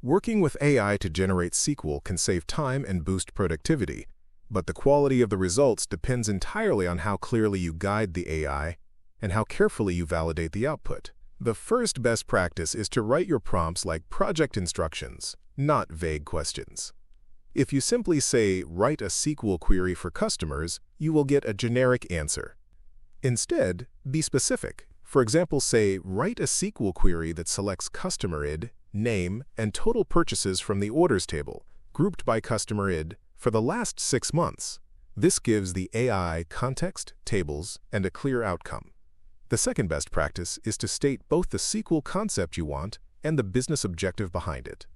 Working with AI to generate SQL can save time and boost productivity, but the quality of the results depends entirely on how clearly you guide the AI and how carefully you validate the output. The first best practice is to write your prompts like project instructions, not vague questions. If you simply say, "Write a SQL query for customers," you will get a generic answer. Instead, be specific. For example, say, "Write a SQL query that selects customer ID, name, and total purchases from the orders table, grouped by customer ID, for the last 6 months." This gives the AI context, tables, and a clear outcome. The second best practice is to state both the SQL concept you want and the business objective behind it.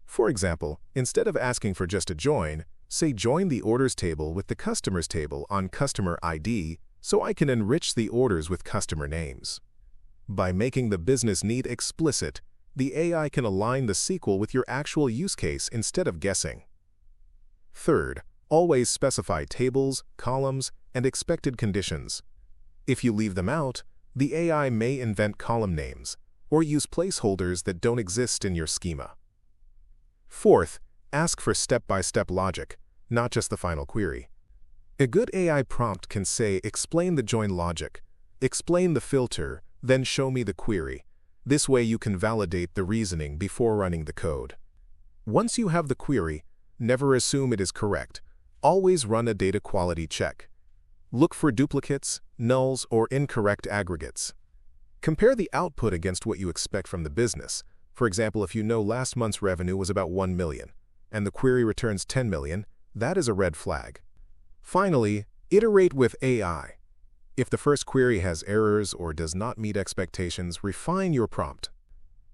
For example, instead of asking for just a join, say join the orders table with the customers table on customer ID so I can enrich the orders with customer names. By making the business need explicit, the AI can align the SQL with your actual use case instead of guessing. Third, always specify tables, columns, and expected conditions. If you leave them out, the AI may invent column names or use placeholders that don't exist in your schema. Fourth, ask for step-by-step logic, not just the final query. A good AI prompt can say, "Explain the join logic, explain the filter, then show me the query." This way you can validate the reasoning before running the code. Once you have the query, never assume it is correct. Always run a data quality check. Look for duplicates, nulls, or incorrect aggregates. Compare the output against what you expect from the business. For example, if you know last month's revenue was about 1 million, and the query returns 10 million, that is a red flag. Finally, iterate with AI. If the first query has errors or does not meet expectations, refine your prompt.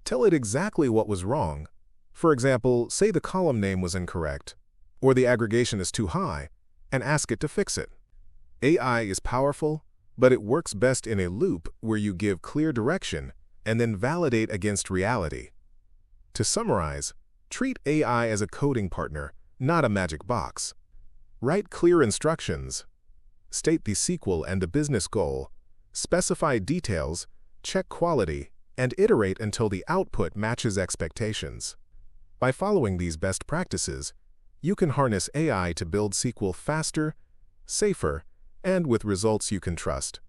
Tell it exactly what was wrong. For example, say the column name was incorrect, or the aggregation is too high, and ask it to fix it. AI is powerful, but it works best in a loop where you give clear direction and then validate against reality. To summarize, treat AI as a coding partner, not a magic box. Write clear instructions. State the SQL and the business goal. Specify details, check quality, and iterate until the output matches expectations. By following these best practices, you can harness AI to build SQL faster, safer, and with results you can trust.